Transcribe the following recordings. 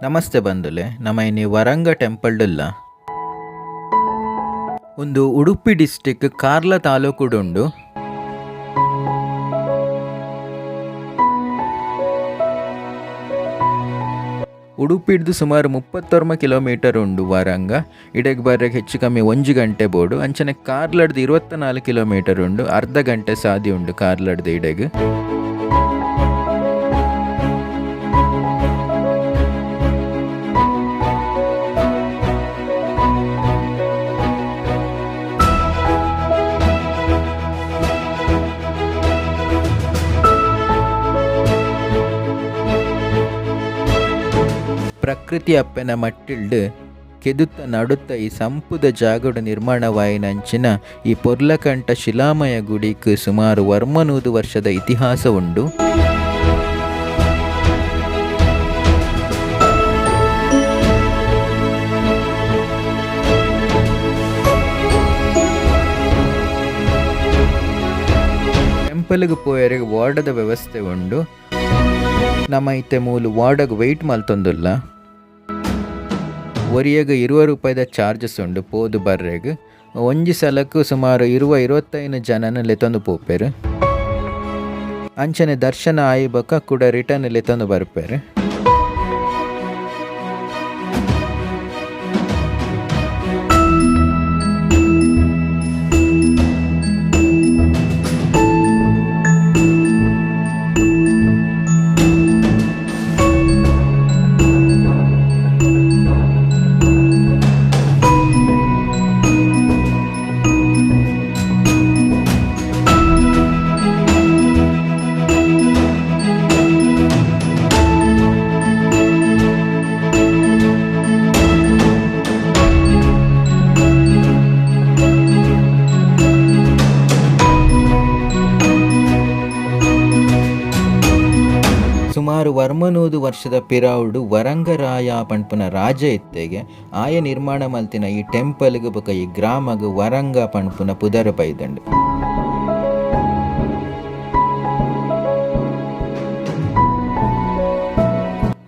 ನಮಸ್ತೆ ಬಂಧುಲೆ ನಮ್ಮ ಇನಿ ವರಂಗ ಟೆಂಪಲ್ಡುಲ್ಲ ಒಂದು ಉಡುಪಿ ಡಿಸ್ಟಿಕ್ ಕಾರ್ಲ ತಾಲೂಕುಡುಂಡು. ಉಡುಪಿಡ್ದು ಸುಮಾರು 39 ಕಿಲೋಮೀಟರ್ ಉಂಡು ವರಂಗ. ಇಡೆಗ್ ಬರ್ರೆಗ್ ಹೆಚ್ಚು ಕಮ್ಮಿ 1 ಗಂಟೆ ಬೋಡು. ಅಂಚನೆ ಕಾರ್ಲಡ್ದು 24 ಕಿಲೋಮೀಟರ್ ಉಂಡು, ಅರ್ಧ ಗಂಟೆ ಸಾದಿ ಉಂಡು ಕಾರ್ಲಡ್ದು ಇಡೆಗ್. ಪ್ರಕೃತಿ ಅಪ್ಪೆನ ಮಟ್ಟಿಲ್ಡ್ ಕೆದುತ್ತ ನಡುತ್ತ ಈ ಸಂಪುದ ಜಾಗಡು ನಿರ್ಮಾಣವಾಯಿನಂಚಿನ ಈ ಪೊರ್ಲಕಂಠ ಶಿಲಾಮಯ ಗುಡಿಕ್ ಸುಮಾರು 100 ವರ್ಷದ ಇತಿಹಾಸ ಉಂಡು. ಟೆಂಪಲ್ಗೆ ಪೋಯರೆಗೆ ವಾರ್ಡದ ವ್ಯವಸ್ಥೆ ಉಂಡು. ನಮ್ಮ ಇತ್ತೆ ಮೂಲು ವಾರ್ಡಗ್ ವೆಯ್ಟ್ ಮಲ್ತೊಂದುಲ್ಲ. ಒರಿಯಗ 20 ರೂಪಾಯಿದ ಚಾರ್ಜಸ್ ಉಂಡು ಪೋದು ಬರ್ರೆಗ್. ಒಂಜಿ ಸಲಕ್ಕೆ ಸುಮಾರು 20-25 ಜನನ ಲೆತೊಂದು ಪೋಪೆರು. ಅಂಚನೆ ದರ್ಶನ ಆಯ್ಬಕ ಕೂಡ ರಿಟರ್ನ್ ಲೆತೊಂದು ಬರ್ಪೆರು. ಸುಮಾರು 100 ವರ್ಷದ ಪಿರಾವುಡು ವರಂಗರಾಯ ಪಂಪುನ ರಾಜ ಇತ್ತೆಗೆ ಆಯ ನಿರ್ಮಾಣ ಮಲ್ತಿನ ಈ ಟೆಂಪಲ್ಗೆ ಬೊಕ ಈ ಗ್ರಾಮಗ್ ವರಂಗ ಪಂಪುನ ಪುದರ ಬೈದಂಡು.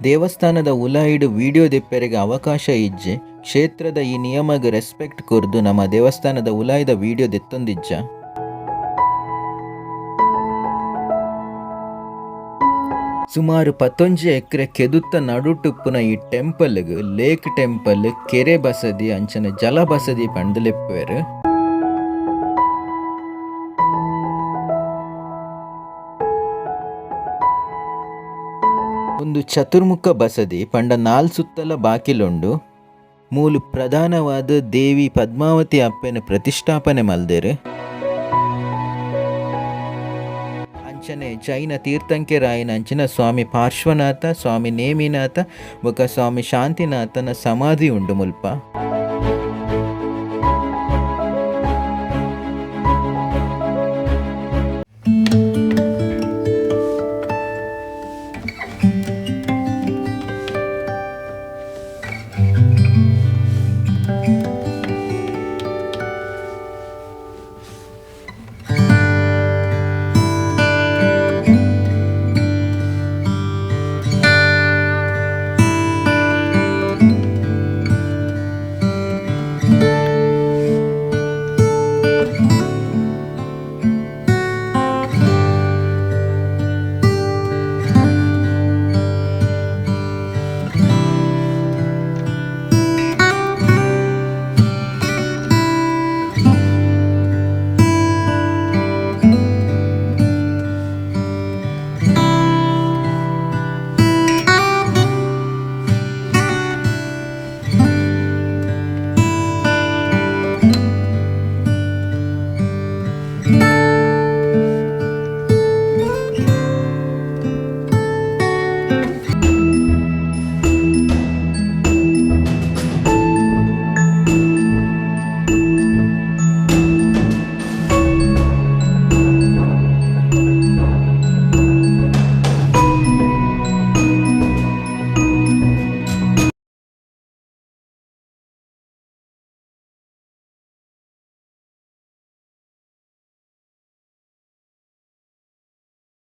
ದೇವಸ್ಥಾನದ ಉಲಾಯಿಡು ವಿಡಿಯೋ ದೆಪ್ಪೆರೆಗೆ ಅವಕಾಶ ಇಜ್ಜೆ ಕ್ಷೇತ್ರದ ಈ ನಿಯಮಗ್ ರೆಸ್ಪೆಕ್ಟ್ ಕೊರ್ದು ನಮ್ಮ ದೇವಸ್ಥಾನದ ಉಲಾಯಿದ ವಿಡಿಯೋ ದೆತ್ತೊಂದಿಜ್ಜ. ಸುಮಾರು 11 ಎಕರೆ ಕೆದುತ್ತ ನಡುಟುಪ್ಪುನ ಈ ಟೆಂಪಲ್ಗ್ ಲೇಕ್ ಟೆಂಪಲ್, ಕೆರೆ ಬಸದಿ ಅಂಚನೆ ಜಲ ಬಸದಿ ಪಂಡ್ಲೆಪ್ಪೆರ್. ಒಂದು ಚತುರ್ಮುಖ ಬಸದಿ ಪಂಡ 4 ಸುತ್ತಲ ಬಾಕಿಲುಂಡು. ಮೂಲು ಪ್ರಧಾನವಾದ ದೇವಿ ಪದ್ಮಾವತಿ ಅಪ್ಪೆನ ಪ್ರತಿಷ್ಠಾಪನೆ ಮಲ್ದೆರ್. ಅಂಚನೆ ಜೈನ ತೀರ್ಥಂಕೆರಾಯನ ಅಂಚಿನ ಸ್ವಾಮಿ ಪಾರ್ಶ್ವನಾಥ, ಸ್ವಾಮಿ ನೇಮಿನಾಥ ಬೊಕ ಸ್ವಾಮಿ ಶಾಂತಿನಾಥನ ಸಮಾಧಿ ಉಂಡು ಮುಲ್ಪ.